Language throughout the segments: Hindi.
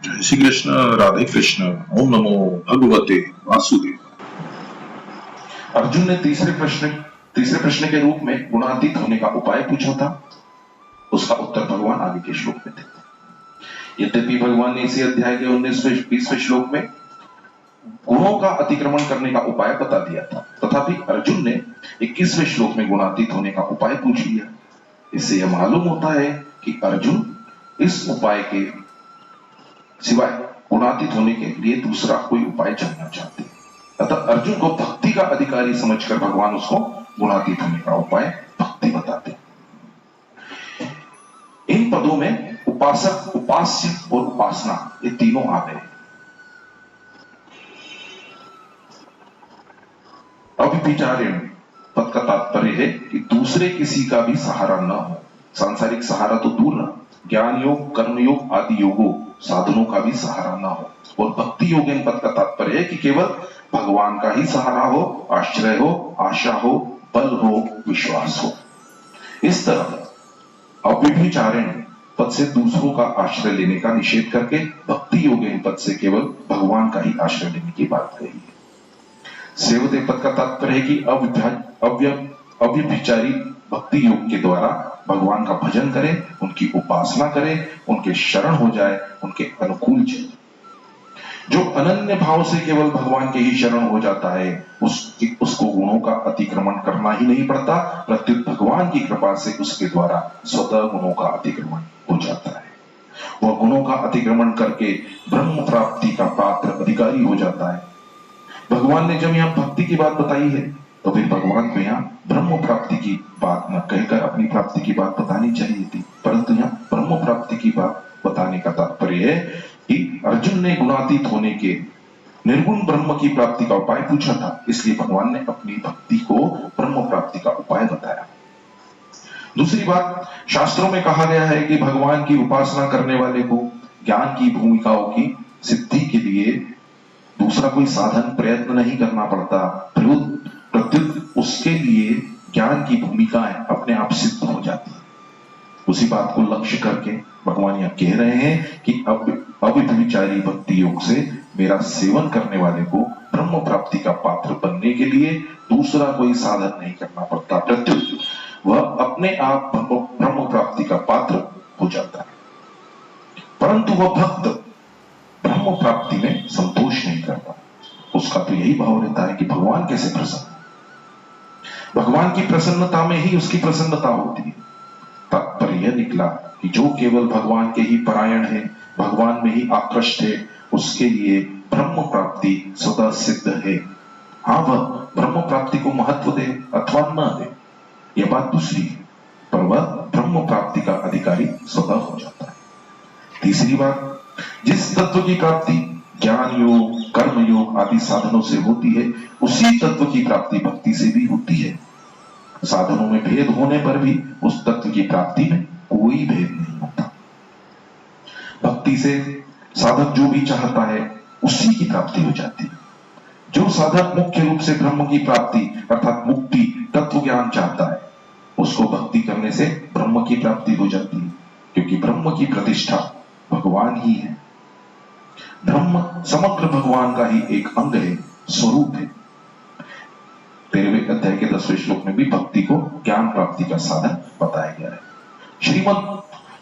श्री कृष्ण, राधे कृष्ण। ओम नमो भगवते वासुदेव। अर्जुन ने तीसरे प्रश्न के रूप में गुणातीत होने का उपाय पूछा था। उसका उत्तर भगवान आगे के श्लोक में देते। यद्यपि भगवान ने इसी अध्याय के 19वें-20वें श्लोक में गुणों का अतिक्रमण करने का उपाय बता दिया था, तथापि अर्जुन ने 21वें श्लोक में गुणातीत होने का उपाय पूछ लिया। इससे यह मालूम होता है कि अर्जुन इस उपाय के सिवाय गुणातीत होने के लिए दूसरा कोई उपाय जानना चाहते हैं। अतः अर्जुन को भक्ति का अधिकारी समझकर भगवान उसको गुणातीत होने का उपाय भक्ति बताते हैं। इन पदों में उपासक, उपास्य और उपासना ये तीनों आ गए। अभिचारिण पद का तात्पर्य है कि दूसरे किसी का भी सहारा न हो। सांसारिक सहारा तो दूर रहा, ज्ञान योग, कर्म योग आदि योगों साधनों का भी सहारा न हो। और भक्ति योग पद का तात्पर्य है कि केवल भगवान का ही सहारा हो, आश्रय हो, आशा हो, बल हो, विश्वास हो। इस तरह अव्यभिचारिण पद से दूसरों का आश्रय लेने का निषेध करके भक्ति योग पद से केवल भगवान का ही आश्रय लेने की बात कही है। सेवते पद का तात्पर्य है कि अव्यभिचारी भक्ति योग के द्वारा भगवान का भजन करे, उनकी उपासना करे, उनके शरण हो जाए, उनके अनुकूल चले। जो अनन्य भाव से केवल भगवान के ही शरण हो जाता है, उसको गुणों का अतिक्रमण करना ही नहीं पड़ता, प्रत्युत भगवान की कृपा से उसके द्वारा स्वतः गुणों का अतिक्रमण हो जाता है। वह गुणों का अतिक्रमण करके ब्रह्म प्राप्ति का पात्र अधिकारी हो जाता है। भगवान ने जब यहाँ भक्ति की बात बताई है, तो फिर भगवान को यहाँ ब्रह्म प्राप्ति की बात न कहकर अपनी प्राप्ति की बात बतानी चाहिए थी, परंतु यहाँ ब्रह्म प्राप्ति की बात बताने का तात्पर्य है कि अर्जुन ने गुणातीत होने के निर्गुण ब्रह्म की प्राप्ति का उपाय पूछा था, इसलिए भगवान ने अपनी भक्ति को ब्रह्म प्राप्ति का उपाय बताया। दूसरी बात, शास्त्रों में कहा गया है कि भगवान की उपासना करने वाले को ज्ञान की भूमिकाओं की सिद्धि के लिए दूसरा कोई साधन प्रयत्न नहीं करना पड़ता, प्रत्युत उसके लिए ज्ञान की भूमिकाएं अपने आप सिद्ध हो जाती है। उसी बात को लक्ष्य करके भगवान यह कह रहे हैं कि अव्यभिचारी भक्ति योग से मेरा सेवन करने वाले को ब्रह्म प्राप्ति का पात्र बनने के लिए दूसरा कोई साधन नहीं करना पड़ता, प्रत्युत वह अपने आप ब्रह्म प्राप्ति का पात्र हो जाता है। परंतु वह भक्त ब्रह्म प्राप्ति में संतोष नहीं करता। उसका तो यही भाव रहता है कि भगवान कैसे प्रसन्न, भगवान की प्रसन्नता में ही उसकी प्रसन्नता होती है। तात्पर्य यह निकला कि जो केवल भगवान के ही परायण है, भगवान में ही आकृष्ट है, उसके लिए ब्रह्म प्राप्ति स्वतः सिद्ध है। हाँ, वह ब्रह्म प्राप्ति को महत्व दे अथवा न दे, यह बात दूसरी है, पर वह ब्रह्म प्राप्ति का अधिकारी स्वतः हो जाता है। तीसरी बात, जिस तत्व की प्राप्ति ज्ञान योग, कर्म योग आदि साधनों से होती है, उसी तत्व की प्राप्ति भक्ति से भी होती है। साधनों में भेद होने पर भी उस तत्व की प्राप्ति में कोई भेद नहीं होता। भक्ति से साधक जो भी चाहता है उसी की प्राप्ति हो जाती है। जो साधक मुख्य रूप से ब्रह्म की प्राप्ति अर्थात मुक्ति, तत्व ज्ञान चाहता है, उसको भक्ति करने से ब्रह्म की प्राप्ति हो जाती है, क्योंकि ब्रह्म की प्रतिष्ठा भगवान ही है। ब्रह्म समग्र भगवान का ही एक अंग है, स्वरूप है। 13वें अध्याय के 10वें श्लोक में भी भक्ति को ज्ञान प्राप्ति का साधन बताया गया है।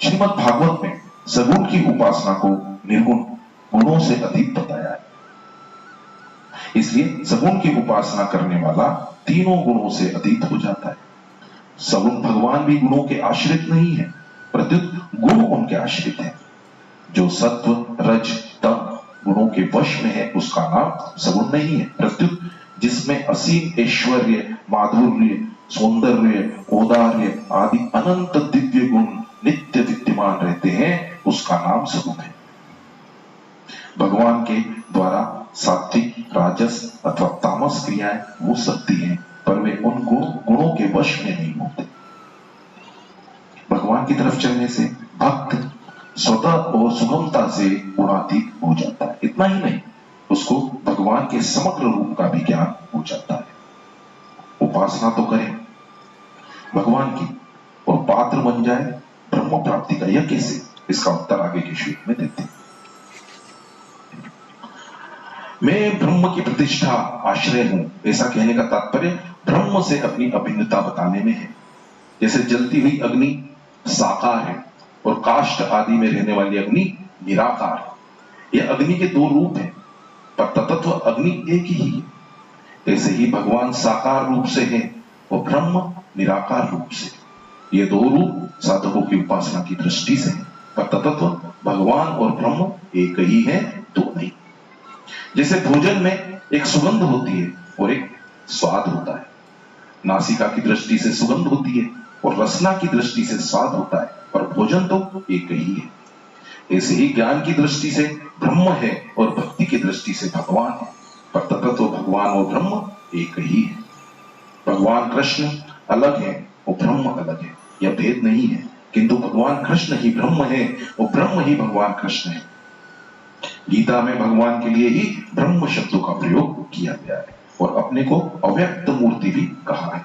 श्रीमद् भागवत में सगुण की उपासना को निर्गुण गुणों से अधिक बताया है। इसलिए सगुण की उपासना करने वाला तीनों गुणों से अतीत हो जाता है। सगुण भगवान भी गुणों के आश्रित नहीं है, प्रत्युत गुण उनके आश्रित है। जो सत्व, रज, तम गुणों के वश में है, उसका नाम सगुण नहीं है, प्रत्युत जिसमें असीम ऐश्वर्य, माधुर्य, सौंदर्य, औदार्य आदि अनंत दिव्य गुण नित्य विद्यमान रहते हैं, उसका नाम सगुण है। भगवान के द्वारा सात्विक, राजस अथवा तामस क्रियाएं हो सकती हैं, पर वे उन गुणों के वश में नहीं होते। भगवान की तरफ चलने से भक्त स्वतः और सुगमता से गुणातीत हो जाता है। इतना ही नहीं, उसको भगवान के समग्र रूप का भी ज्ञान हो जाता है। उपासना तो करे भगवान की और पात्र बन जाए ब्रह्म प्राप्ति का, यह कैसे? इसका उत्तर आगे के श्लोक में देते हैं। मैं ब्रह्म की प्रतिष्ठा आश्रय हूं, ऐसा कहने का तात्पर्य ब्रह्म से अपनी अभिन्नता बताने में है। जैसे जलती हुई अग्नि साकार है और काष्ठ आदि में रहने वाली अग्नि निराकार है। यह अग्नि के दो रूप हैं, पर तत्व अग्नि एक ही है। ऐसे ही भगवान साकार रूप से है और ब्रह्म निराकार रूप से। ये दो रूप साधकों की उपासना की दृष्टि से है, पर तत्व भगवान और ब्रह्म एक ही है, दो नहीं। जैसे भोजन में एक सुगंध होती है और एक स्वाद होता है। नासिका की दृष्टि से सुगंध होती है और रसना की दृष्टि से स्वाद होता है, पर भोजन तो एक ही है। ऐसे ही ज्ञान की दृष्टि से ब्रह्म है और भक्ति की दृष्टि से भगवान है, पर तत्व भगवान और ब्रह्म एक ही है। भगवान कृष्ण अलग है और ब्रह्म अलग है, यह भेद नहीं है, किंतु भगवान कृष्ण ही ब्रह्म है और ब्रह्म ही भगवान कृष्ण है। गीता में भगवान के लिए ही ब्रह्म शब्दों का प्रयोग किया गया है और अपने को अव्यक्त मूर्ति भी कहा है।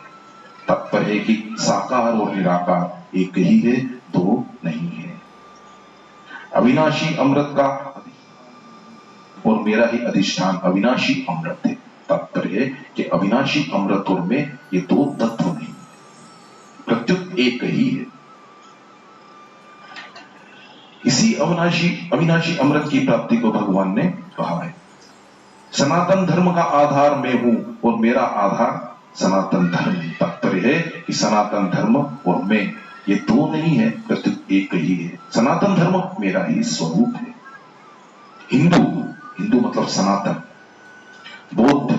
तात्पर्य है कि साकार और निराकार एक ही है, दो नहीं है। अविनाशी अमृत का और मेरा ही अधिष्ठान अविनाशी अमृत है। तात्पर्य है कि अविनाशी अमृत और में ये दो तत्व नहीं, प्रत्युत एक ही है। इसी अविनाशी अमृत की प्राप्ति को भगवान ने कहा है, सनातन धर्म का आधार मैं हूं और मेरा आधार सनातन धर्म है। तात्पर्य है कि सनातन धर्म और मैं ये दो नहीं है, प्रत्युत एक ही है। सनातन धर्म मेरा ही स्वरूप है। हिंदू मतलब सनातन, बौद्ध,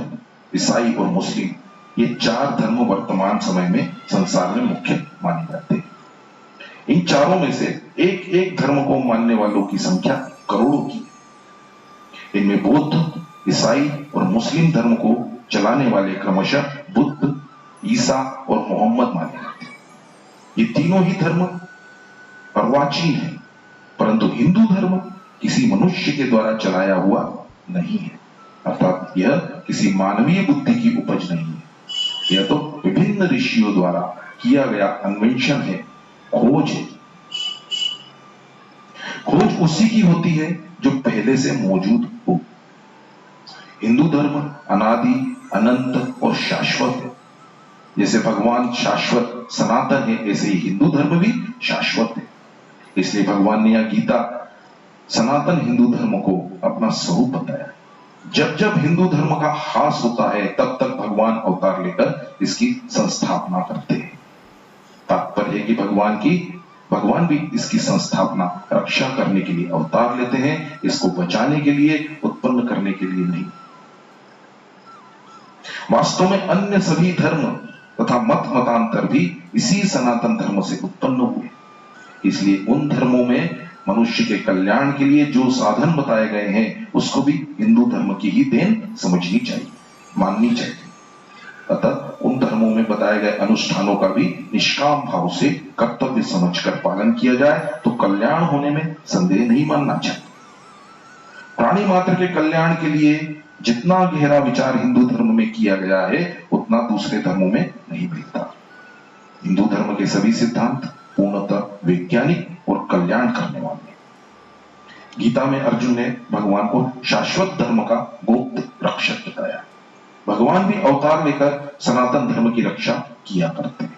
ईसाई और मुस्लिम, ये चार धर्म वर्तमान समय में संसार में मुख्य माने जाते हैं। इन चारों में से एक एक धर्म को मानने वालों की संख्या करोड़ों की है। इनमें बौद्ध, ईसाई और मुस्लिम धर्म को चलाने वाले क्रमशः बुद्ध, ईसा और मोहम्मद माने जाते हैं। ये तीनों ही धर्म अर्वाचीन है, परंतु हिंदू धर्म किसी मनुष्य के द्वारा चलाया हुआ नहीं है, अर्थात यह किसी मानवीय बुद्धि की उपज नहीं है। यह तो विभिन्न ऋषियों द्वारा किया गया अन्वेषण है, खोज है। खोज उसी की होती है जो पहले से मौजूद हो। हिंदू धर्म अनादि, अनंत और शाश्वत है। जैसे भगवान शाश्वत सनातन है, ऐसे ही हिंदू धर्म भी शाश्वत है। इसलिए भगवान ने यह गीता सनातन हिंदू धर्म को अपना स्वरूप बताया। जब जब हिंदू धर्म का ह्रास होता है, तब तक भगवान अवतार लेकर इसकी संस्थापना करते हैं। तात्पर्य है कि भगवान भी इसकी संस्थापना, रक्षा करने के लिए अवतार लेते हैं, इसको बचाने के लिए, उत्पन्न करने के लिए नहीं। वास्तव में अन्य सभी धर्म तथा मतांतर भी इसी सनातन धर्म से उत्पन्न हुए। इसलिए उन धर्मों में मनुष्य के कल्याण के लिए जो साधन बताए गए हैं, उसको भी हिंदू धर्म की ही देन समझनी चाहिए, माननी चाहिए। अतः उन धर्मों में बताए गए अनुष्ठानों का भी निष्काम भाव से कर्तव्य समझकर पालन किया जाए तो कल्याण होने में संदेह नहीं मानना चाहिए। प्राणी मात्र के कल्याण के लिए जितना गहरा विचार हिंदू धर्म में किया गया है, उतना दूसरे धर्मों में नहीं मिलता। हिंदू धर्म के सभी सिद्धांत पूर्णतः वैज्ञानिक और कल्याण करने वाले। गीता में अर्जुन ने भगवान को शाश्वत धर्म का गुप्त रक्षक बताया। भगवान भी अवतार लेकर सनातन धर्म की रक्षा किया करते हैं।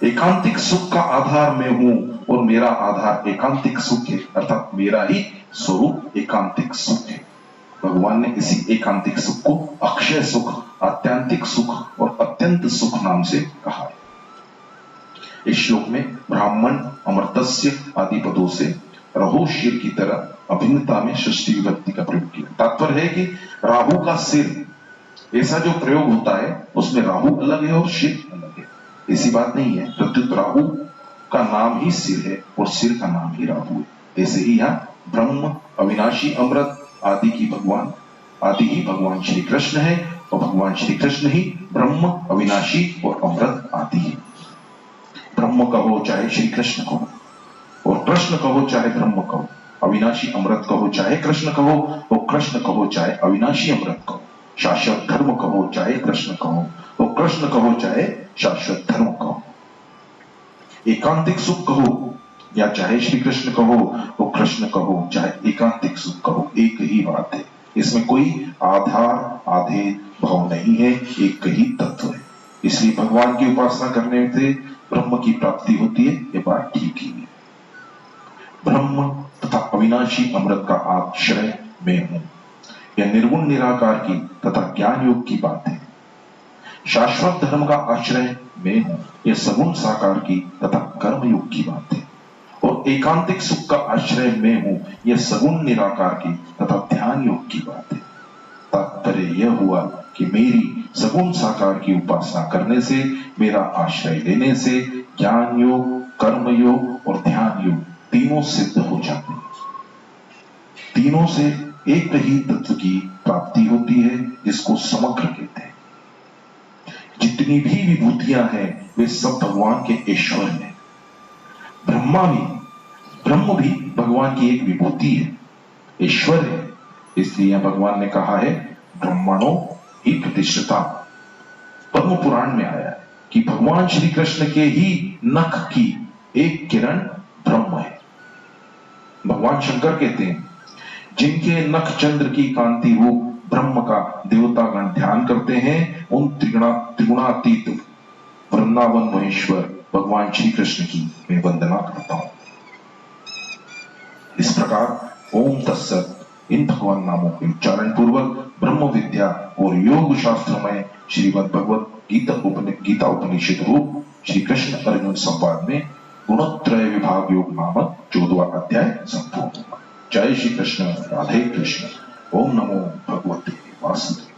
एकांतिक सुख का आधार मैं हूं और मेरा आधार एकांतिक सुख है, अर्थात मेरा ही स्वरूप एकांतिक सुख है। भगवान ने इसी एकांतिक सुख को अक्षय सुख, आत्यांतिक सुख और अत्यंत सुख नाम से कहा है। इस श्लोक में ब्राह्मण, अमर्तस्य आदि पदों से रहो शीर की तरह अभिन्नता में सृष्टि विभक्ति का प्रयोग किया। तात्पर्य है कि राहु का सिर, ऐसा जो प्रयोग होता है उसमें राहु अलग है और सिर अलग है, ऐसी बात नहीं है। प्रत्युत राहु का नाम ही सिर है और सिर का नाम ही राहु है। ऐसे ही यहाँ ब्रह्म, अविनाशी, अमृत आदि ही भगवान श्री कृष्ण है और भगवान श्री कृष्ण ही ब्रह्म, अविनाशी और अमृत आदि है। ब्रह्म कहो चाहे श्री कृष्ण कहो, और कृष्ण कहो चाहे ब्रह्म कहो, अविनाशी अमृत कहो चाहे कृष्ण कहो, तो कृष्ण कहो चाहे अविनाशी अमृत कहो, शाश्वत धर्म कहो चाहे कृष्ण कहो, तो कृष्ण कहो चाहे शाश्वत धर्म कहो। एकांतिक सुख कहो या चाहे श्री कृष्ण कहो, तो कृष्ण कहो चाहे एकांतिक सुख कहो, एक ही बात है। इसमें कोई आधार आधे भाव नहीं है, एक ही तत्व है। इसलिए भगवान की उपासना करने से ब्रह्म की प्राप्ति होती है, ये बात ठीक ही है। ब्रह्म तथा अविनाशी अमृत का आश्रय मैं हूं, यह निर्गुण निराकार की तथा ज्ञान योग की बात है। शाश्वत धर्म का आश्रय मैं हूं, यह सगुण साकार की तथा कर्म योग की बात है। और एकांतिक सुख का आश्रय मैं हूं, यह सगुण निराकार की तथा ध्यान योग की बात है। तात्पर्य यह हुआ कि मेरी सगुण साकार की उपासना करने से, मेरा आश्रय लेने से ज्ञान योग, कर्म योग और ध्यान योग तीनों सिद्ध हो जाते हैं। तीनों से एक ही तत्व की प्राप्ति होती है, जिसको समग्र कहते हैं। जितनी भी विभूतियां हैं वे सब भगवान के ईश्वर हैं। ब्रह्म भी भगवान की एक विभूति है, ईश्वर है। इसलिए भगवान ने कहा है ब्रह्मणो ही प्रतिष्ठिता। पद्म पुराण में आया है कि भगवान श्री कृष्ण के ही नख की एक किरण ब्रह्म है। भगवान शंकर कहते हैं जिनके नख चंद्र की कांति रूप ब्रह्म का देवतागण ध्यान करते हैं, उन त्रिगुणातीत वृंदावन महेश्वर भगवान श्री कृष्ण की मैं वंदना करता हूं। इस प्रकार ओम तत्सत इन भगवान नामों के उच्चारण पूर्वक ब्रह्म विद्या और योग शास्त्र में श्रीमद् भगवत गीता उपनिषद रूप श्री कृष्ण अर्जुन संवाद में गुणत्रय विभाग योग नामक 14वां अध्याय संपूर्ण हुआ। जय श्री कृष्ण, राधे कृष्ण। ओम नमो भगवते वासुदेवाय।